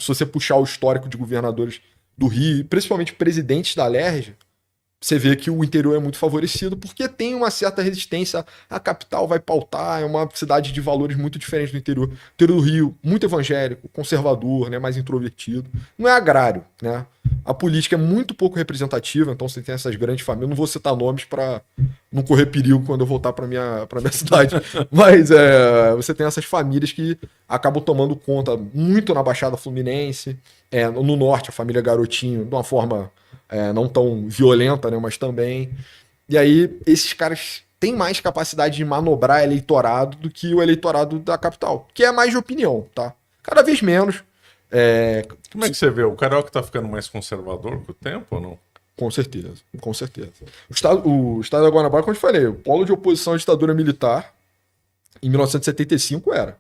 se você puxar o histórico de governadores do Rio, principalmente presidentes da Alerj, você vê que o interior é muito favorecido porque tem uma certa resistência. A capital vai pautar, é uma cidade de valores muito diferentes do interior. O interior do Rio, muito evangélico, conservador, né, mais introvertido. Não é agrário, né? A política é muito pouco representativa, então você tem essas grandes famílias. Não vou citar nomes para não correr perigo quando eu voltar para minha cidade. Mas você tem essas famílias que acabam tomando conta muito na Baixada Fluminense, no norte, a família Garotinho, de uma forma não tão violenta, né, mas também. E aí, esses caras têm mais capacidade de manobrar eleitorado do que o eleitorado da capital, que é mais de opinião, tá? Cada vez menos. Como é que você vê? O carioca tá ficando mais conservador com o tempo ou não? Com certeza, com certeza. O estado da Guanabara, como eu te falei, o polo de oposição à ditadura militar, em 1975 era.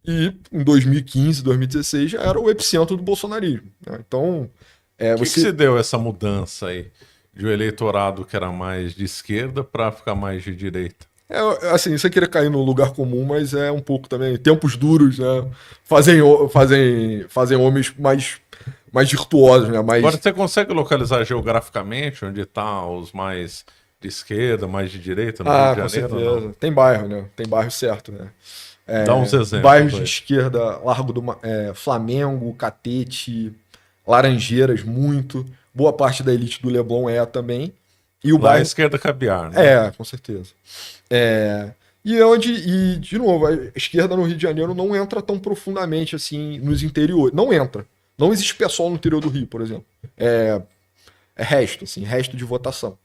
E em 2015, 2016 já era o epicentro do bolsonarismo, né? Então, que se deu essa mudança aí de um eleitorado que era mais de esquerda para ficar mais de direita? Assim, sem querer cair no lugar comum, mas é um pouco também. Tempos duros, né? Fazem homens mais virtuosos, né? Agora você consegue localizar geograficamente onde tá os mais de esquerda, mais de direita no Rio de Janeiro? Com certeza. Não? Tem bairro, né? Tem bairro certo, né? Dá uns exemplos. Bairros de esquerda, Largo do Flamengo, Catete, Laranjeiras, muito. Boa parte da elite do Leblon também. E o bairro... esquerda caviar, né? Com certeza. E de novo, a esquerda no Rio de Janeiro não entra tão profundamente assim nos interiores. Não entra. Não existe pessoal no interior do Rio, por exemplo. Resto de votação.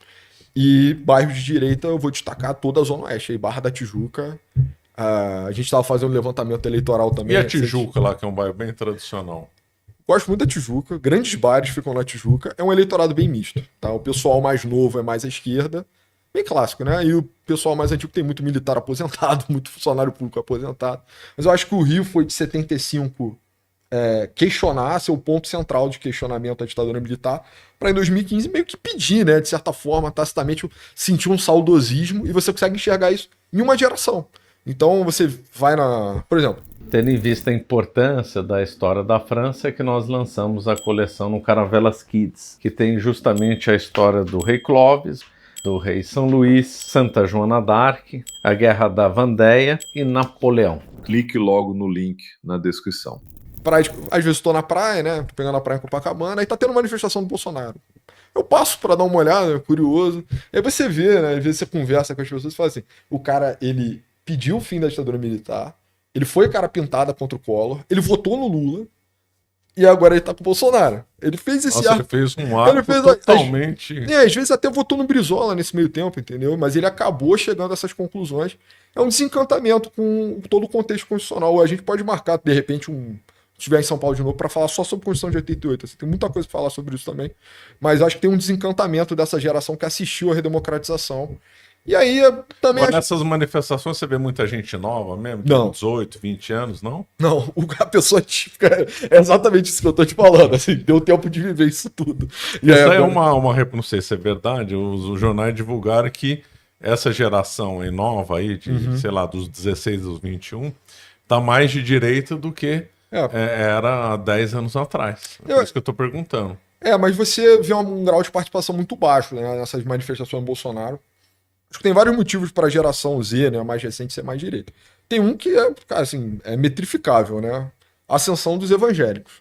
E bairros de direita, eu vou destacar toda a Zona Oeste. Aí, Barra da Tijuca. A gente estava fazendo um levantamento eleitoral também. E a Tijuca lá, que é um bairro bem tradicional? Gosto muito da Tijuca. Grandes bares ficam na Tijuca. É um eleitorado bem misto. Tá? O pessoal mais novo é mais à esquerda. Bem clássico, né? E o pessoal mais antigo tem muito militar aposentado, muito funcionário público aposentado. Mas eu acho que o Rio foi de 75 questionar, ser o ponto central de questionamento da ditadura militar, para em 2015 meio que pedir, né? De certa forma, tacitamente, sentir um saudosismo, e você consegue enxergar isso em uma geração. Então você vai por exemplo... Tendo em vista a importância da história da França, é que nós lançamos a coleção no Caravelas Kids, que tem justamente a história do rei Clovis, do rei São Luís, Santa Joana d'Arc, a Guerra da Vandéia e Napoleão. Clique logo no link na descrição. Às vezes estou na praia, né? Tô pegando a praia em Copacabana, e tá tendo manifestação do Bolsonaro. Eu passo para dar uma olhada, curioso. Aí você vê, né? Às vezes você conversa com as pessoas e fala assim: o cara, ele pediu o fim da ditadura militar, ele foi cara pintada contra o Collor, ele votou no Lula, e agora ele tá com o Bolsonaro. Ele fez esse ele fez um ato totalmente... Às vezes até votou no Brizola nesse meio tempo, entendeu? Mas ele acabou chegando a essas conclusões. É um desencantamento com todo o contexto constitucional. A gente pode marcar, de repente, se estiver em São Paulo de novo, para falar só sobre a Constituição de 88. Assim, tem muita coisa para falar sobre isso também. Mas acho que tem um desencantamento dessa geração que assistiu à redemocratização. E aí também... Mas nessas manifestações você vê muita gente nova mesmo? Não. 18, 20 anos, não? Não, a pessoa típica é exatamente isso que eu tô te falando. Assim, deu tempo de viver isso tudo. E isso aí agora... não sei se é verdade, os jornais divulgaram que essa geração aí nova aí, sei lá, dos 16 aos 21, tá mais de direita do que era há 10 anos atrás. É por isso que eu tô perguntando. Mas você vê um grau de participação muito baixo, né, nessas manifestações do Bolsonaro. Acho que tem vários motivos para a geração Z, né, a mais recente, ser mais direita. Tem um que cara, assim, é metrificável, né? A ascensão dos evangélicos.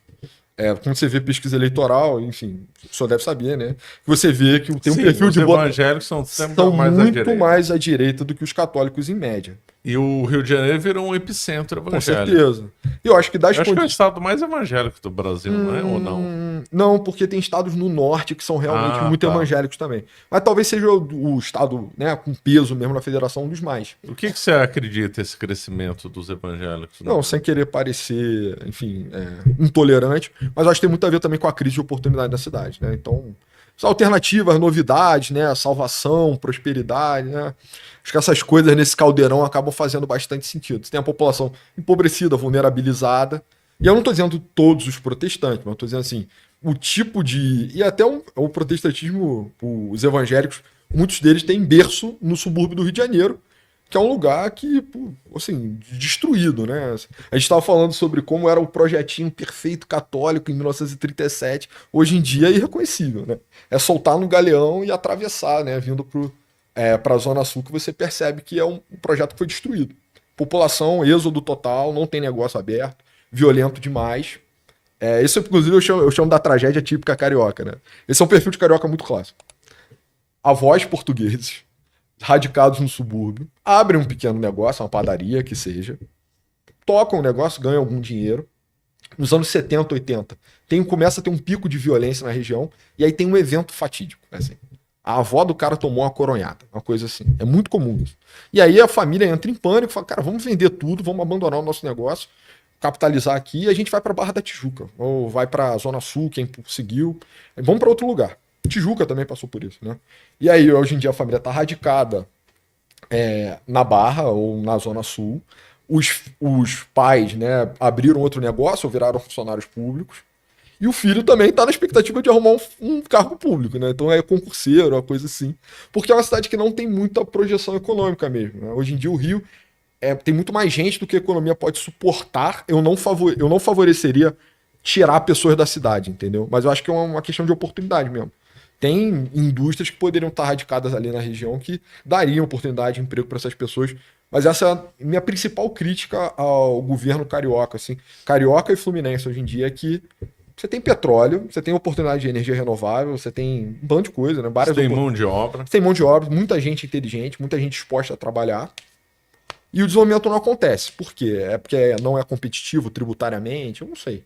Quando você vê pesquisa eleitoral, enfim, o senhor deve saber, né? Que você vê que tem um perfil de voto. Os evangélicos são muito mais à direita do que os católicos em média. E o Rio de Janeiro virou um epicentro evangélico. Com certeza. E eu acho que acho que é o estado mais evangélico do Brasil, não é? Ou não? Não, porque tem estados no norte que são realmente muito evangélicos também. Mas talvez seja o estado, né, com peso mesmo na federação, um dos mais. O que você acredita esse crescimento dos evangélicos? Não, sem querer parecer, enfim, intolerante, mas acho que tem muito a ver também com a crise de oportunidade da cidade, né? Então, as alternativas, novidades, né? Salvação, prosperidade, né? Acho que essas coisas nesse caldeirão acabam fazendo bastante sentido. Você tem a população empobrecida, vulnerabilizada, e eu não estou dizendo todos os protestantes, mas estou dizendo assim, o tipo de... E até o protestantismo, os evangélicos, muitos deles têm berço no subúrbio do Rio de Janeiro, que é um lugar que, pô, assim, destruído, né? A gente estava falando sobre como era o projetinho perfeito católico em 1937, hoje em dia é irreconhecível, né? É soltar no galeão e atravessar, né? Vindo para a Zona Sul, que você percebe que é um projeto que foi destruído. População, êxodo total, não tem negócio aberto, violento demais. Isso, inclusive, eu chamo da tragédia típica carioca, né? Esse é um perfil de carioca muito clássico. Avós portugueses, radicados no subúrbio, abrem um pequeno negócio, uma padaria, que seja, tocam o negócio, ganham algum dinheiro. Nos anos 70, 80, começa a ter um pico de violência na região, e aí tem um evento fatídico, assim. A avó do cara tomou uma coronhada, uma coisa assim. É muito comum isso. E aí a família entra em pânico, fala, cara, vamos vender tudo, vamos abandonar o nosso negócio, capitalizar aqui, e a gente vai para Barra da Tijuca, ou vai para a Zona Sul, quem conseguiu, vamos para outro lugar. Tijuca também passou por isso, né? E aí, hoje em dia, a família está radicada na Barra ou na Zona Sul. Os pais, né, abriram outro negócio ou viraram funcionários públicos. E o filho também está na expectativa de arrumar um cargo público, né? Então é concurseiro, uma coisa assim. Porque é uma cidade que não tem muita projeção econômica mesmo, né? Hoje em dia o Rio tem muito mais gente do que a economia pode suportar. Eu não favoreceria tirar pessoas da cidade, entendeu? Mas eu acho que é uma questão de oportunidade mesmo. Tem indústrias que poderiam estar radicadas ali na região que dariam oportunidade de emprego para essas pessoas. Mas essa é a minha principal crítica ao governo carioca, assim. Carioca e Fluminense hoje em dia é que você tem petróleo, você tem oportunidade de energia renovável, você tem um bando de coisa, né? Você tem mão de obra. Você tem mão de obra, muita gente inteligente, muita gente disposta a trabalhar. E o desenvolvimento não acontece. Por quê? É porque não é competitivo tributariamente? Eu não sei.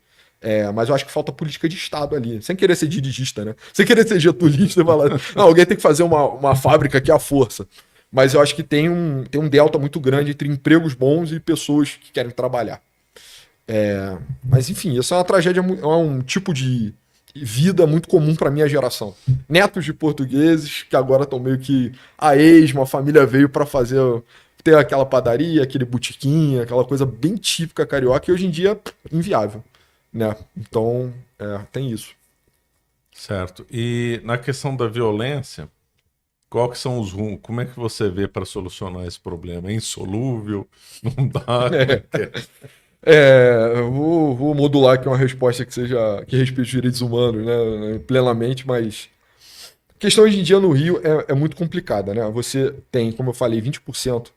Mas eu acho que falta política de Estado ali. Sem querer ser dirigista, né? Sem querer ser getulista e falar, não, alguém tem que fazer uma fábrica aqui à força. Mas eu acho que tem um delta muito grande entre empregos bons e pessoas que querem trabalhar. Mas enfim, isso é uma tragédia, é um tipo de vida muito comum para minha geração. Netos de portugueses que agora estão meio que a esmo, a família veio para ter aquela padaria, aquele botiquinho, aquela coisa bem típica carioca e hoje em dia inviável, né? Então, tem isso. Certo. E na questão da violência, qual que são os rumos? Como é que você vê para solucionar esse problema? É insolúvel? Não dá? Como é que é? Eu vou modular aqui uma resposta que respeite os direitos humanos, né, plenamente, mas a questão hoje em dia no Rio é muito complicada, né? Você tem, como eu falei, 20%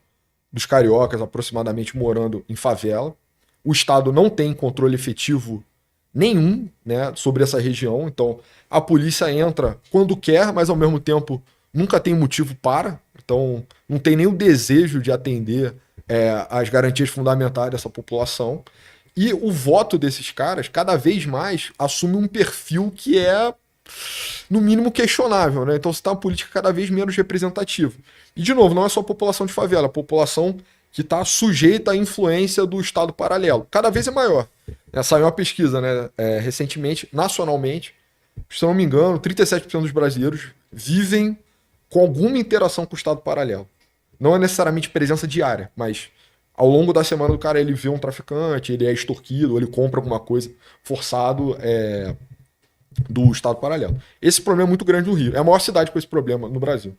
dos cariocas aproximadamente morando em favela. O Estado não tem controle efetivo nenhum, né, sobre essa região, então a polícia entra quando quer, mas ao mesmo tempo nunca tem motivo para, então não tem nem o desejo de atender as garantias fundamentais dessa população. E o voto desses caras, cada vez mais, assume um perfil que é, no mínimo, questionável, né? Então você tem uma política cada vez menos representativa. E, de novo, não é só a população de favela, a população que está sujeita à influência do Estado paralelo. Cada vez é maior. Saiu uma pesquisa, né, recentemente, nacionalmente, se eu não me engano, 37% dos brasileiros vivem com alguma interação com o Estado paralelo. Não é necessariamente presença diária, mas ao longo da semana do cara ele vê um traficante, ele é extorquido, ou ele compra alguma coisa forçado do Estado paralelo. Esse problema é muito grande no Rio. É a maior cidade com esse problema no Brasil.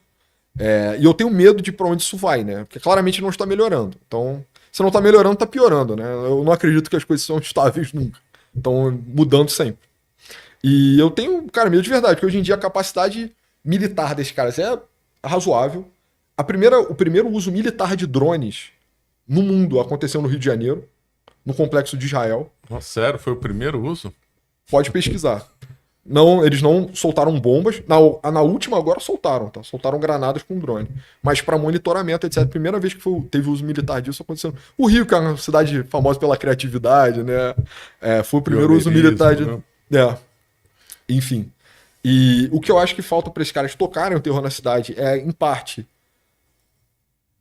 E eu tenho medo de para onde isso vai, né? Porque claramente não está melhorando. Então, se não está melhorando, está piorando, né? Eu não acredito que as coisas são estáveis nunca. Estão mudando sempre. E eu tenho, cara, medo de verdade, porque hoje em dia a capacidade militar desses caras é razoável. O primeiro uso militar de drones no mundo aconteceu no Rio de Janeiro, no complexo de Israel. Nossa, sério? Foi o primeiro uso? Pode pesquisar. Não, eles não soltaram bombas. Na última agora soltaram, tá? Soltaram granadas com drone. Mas para monitoramento, etc. Primeira vez que teve uso militar disso aconteceu. O Rio, que é uma cidade famosa pela criatividade, né? Foi o primeiro uso militar de... Né? Enfim. E o que eu acho que falta para esses caras tocarem o terror na cidade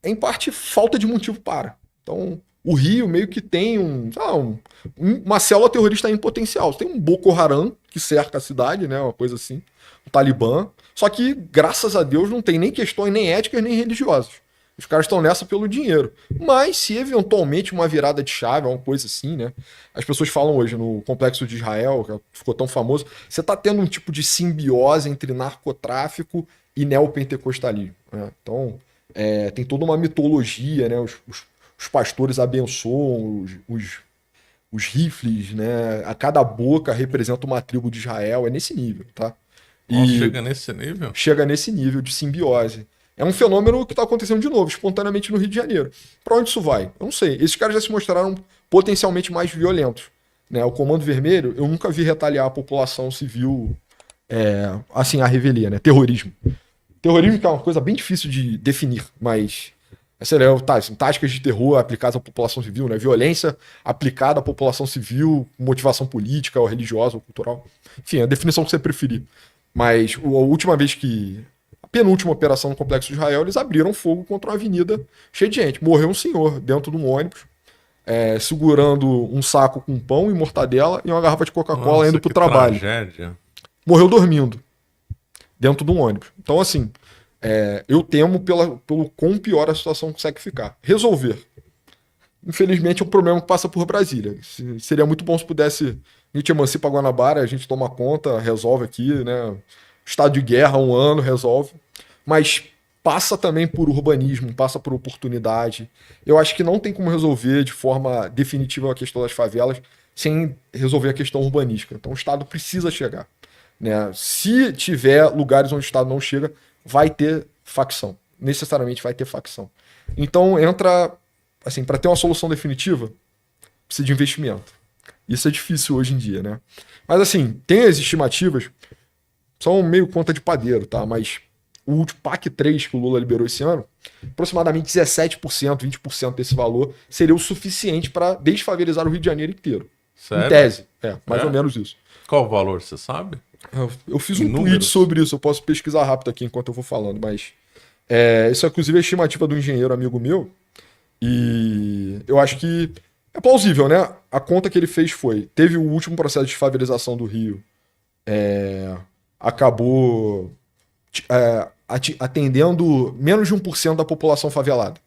em parte, falta de motivo para. Então, o Rio meio que tem uma célula terrorista em potencial. Você tem um Boko Haram que cerca a cidade, né? Uma coisa assim. O Talibã. Só que, graças a Deus, não tem nem questões nem éticas nem religiosas. Os caras estão nessa pelo dinheiro. Mas se eventualmente uma virada de chave, uma coisa assim, né? As pessoas falam hoje no complexo de Israel, que ficou tão famoso, você está tendo um tipo de simbiose entre narcotráfico e neopentecostalismo, né? Então, Tem toda uma mitologia, né? Os pastores abençoam os rifles, né? A cada boca representa uma tribo de Israel. É nesse nível, tá? Nossa, chega nesse nível? Chega nesse nível de simbiose. É um fenômeno que está acontecendo de novo, espontaneamente no Rio de Janeiro. Para onde isso vai? Eu não sei. Esses caras já se mostraram potencialmente mais violentos. Né? O Comando Vermelho, eu nunca vi retaliar a população civil assim, à revelia, né? Terrorismo. Terrorismo que é uma coisa bem difícil de definir, mas táticas de terror aplicadas à população civil, né? Violência aplicada à população civil, motivação política, ou religiosa, ou cultural. Enfim, a definição que você preferir. Mas a última vez a penúltima operação no Complexo de Israel, eles abriram fogo contra uma avenida cheia de gente. Morreu um senhor dentro de um ônibus, segurando um saco com pão e mortadela e uma garrafa de Coca-Cola indo pro trabalho. Tragédia. Morreu dormindo dentro de um ônibus. Então, assim, eu temo pelo quão pior a situação consegue ficar. Resolver. Infelizmente, é um problema que passa por Brasília. Seria muito bom se pudesse... A gente emancipa Guanabara, a gente toma conta, resolve aqui, né? Estado de guerra, 1 ano, resolve. Mas passa também por urbanismo, passa por oportunidade. Eu acho que não tem como resolver de forma definitiva a questão das favelas sem resolver a questão urbanística. Então o Estado precisa chegar. Né? Se tiver lugares onde o Estado não chega, vai ter facção. Necessariamente vai ter facção. Então entra, assim, para ter uma solução definitiva, precisa de investimento. Isso é difícil hoje em dia, né? Mas assim, tem as estimativas, são meio conta de padeiro, tá? Mas o último PAC 3 que o Lula liberou esse ano, aproximadamente 17%, 20% desse valor seria o suficiente para desfavelizar o Rio de Janeiro inteiro. Sério? Em tese, mais ou menos isso. Qual o valor, você sabe? Eu fiz um tweet sobre isso, eu posso pesquisar rápido aqui enquanto eu vou falando, mas isso é inclusive a estimativa do engenheiro amigo meu, e eu acho que é plausível, né? A conta que ele fez teve o último processo de favelização do Rio, acabou atendendo menos de 1% da população favelada.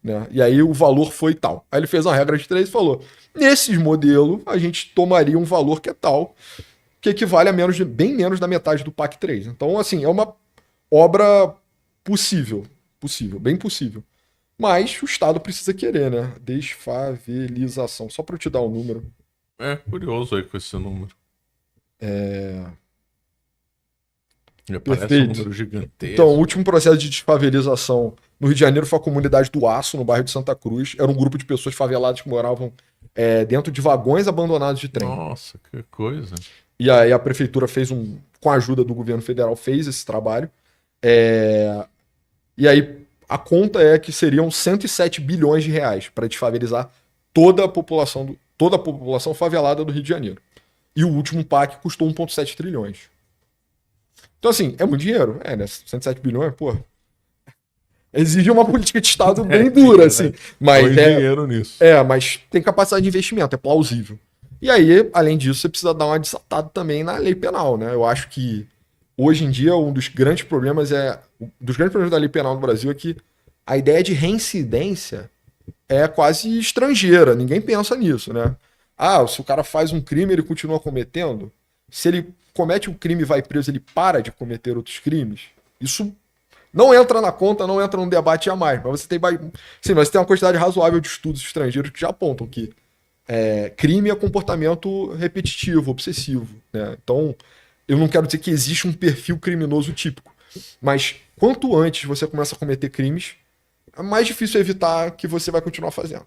Né? E aí o valor foi tal. Aí ele fez uma regra de 3 e falou, nesses modelos a gente tomaria um valor que é tal, que equivale a bem menos da metade do PAC 3. Então, assim, é uma obra possível, bem possível. Mas o Estado precisa querer, né? Desfavelização. Só para eu te dar um número. É curioso aí com esse número. Parece um número gigantesco. Então, o último processo de desfavelização no Rio de Janeiro foi a comunidade do Aço, no bairro de Santa Cruz. Era um grupo de pessoas faveladas que moravam dentro de vagões abandonados de trem. Nossa, que coisa. E aí a prefeitura com a ajuda do governo federal, fez esse trabalho. E aí a conta é que seriam 107 bilhões de reais para desfavelizar toda a população favelada do Rio de Janeiro. E o último PAC custou 1,7 trilhões. Então, assim, é muito dinheiro. Né? 107 bilhões, pô. Exige uma política de Estado bem dura, assim. Né? Mas dinheiro nisso. Mas tem capacidade de investimento, é plausível. E aí, além disso, você precisa dar uma desatada também na lei penal, né? Eu acho que hoje em dia um dos grandes problemas da lei penal no Brasil é que a ideia de reincidência é quase estrangeira, ninguém pensa nisso, né? Se o cara faz um crime, ele continua cometendo. Se ele comete um crime e vai preso, ele para de cometer outros crimes. Isso não entra na conta, não entra no debate jamais. Mas você tem uma quantidade razoável de estudos estrangeiros que já apontam que crime é comportamento repetitivo, obsessivo, né? Então, eu não quero dizer que existe um perfil criminoso típico, mas quanto antes você começa a cometer crimes, é mais difícil evitar que você vai continuar fazendo.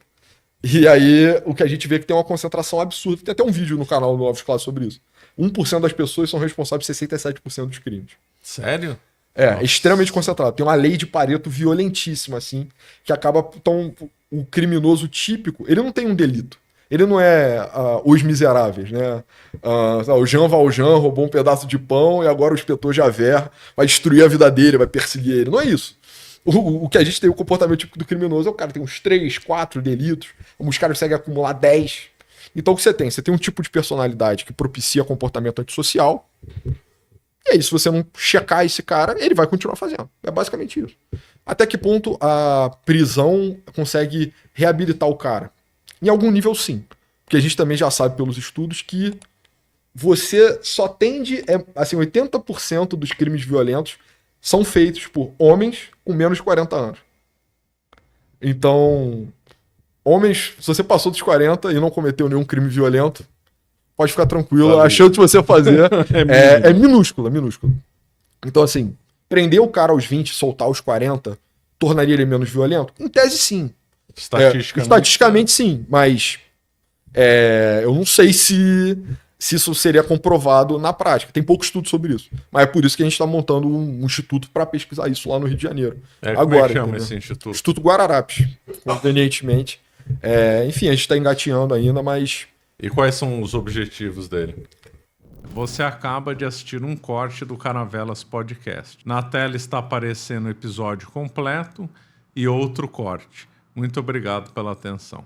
E aí, o que a gente vê é que tem uma concentração absurda. Tem até um vídeo no canal do Novos Classes sobre isso. 1% das pessoas são responsáveis por 67% dos crimes. Sério? É extremamente concentrado. Tem uma lei de Pareto violentíssima, assim, que acaba... Então, o criminoso típico, ele não tem um delito. Ele não é Os Miseráveis, né? O Jean Valjean roubou um pedaço de pão e agora o inspetor Javert vai destruir a vida dele, vai perseguir ele. Não é isso. O que a gente tem, o comportamento típico do criminoso é o cara tem uns 3, 4 delitos, os caras conseguem acumular 10. Então o que você tem? Você tem um tipo de personalidade que propicia comportamento antissocial. E aí, se você não checar esse cara, ele vai continuar fazendo. É basicamente isso. Até que ponto a prisão consegue reabilitar o cara? Em algum nível, sim. Porque a gente também já sabe pelos estudos que você só tende... 80% dos crimes violentos são feitos por homens com menos de 40 anos. Então, homens, se você passou dos 40 e não cometeu nenhum crime violento, pode ficar tranquilo. A chance de você fazer é minúscula. Então, assim, prender o cara aos 20 e soltar aos 40 tornaria ele menos violento? Em tese, sim. Estatisticamente sim, mas eu não sei se isso seria comprovado na prática. Tem pouco estudo sobre isso. Mas é por isso que a gente está montando um instituto para pesquisar isso lá no Rio de Janeiro. Como é que chama esse instituto? Instituto Guararapes, convenientemente. Enfim, a gente está engatinhando ainda, mas... E quais são os objetivos dele? Você acaba de assistir um corte do Caravelas Podcast. Na tela está aparecendo o episódio completo e outro corte. Muito obrigado pela atenção.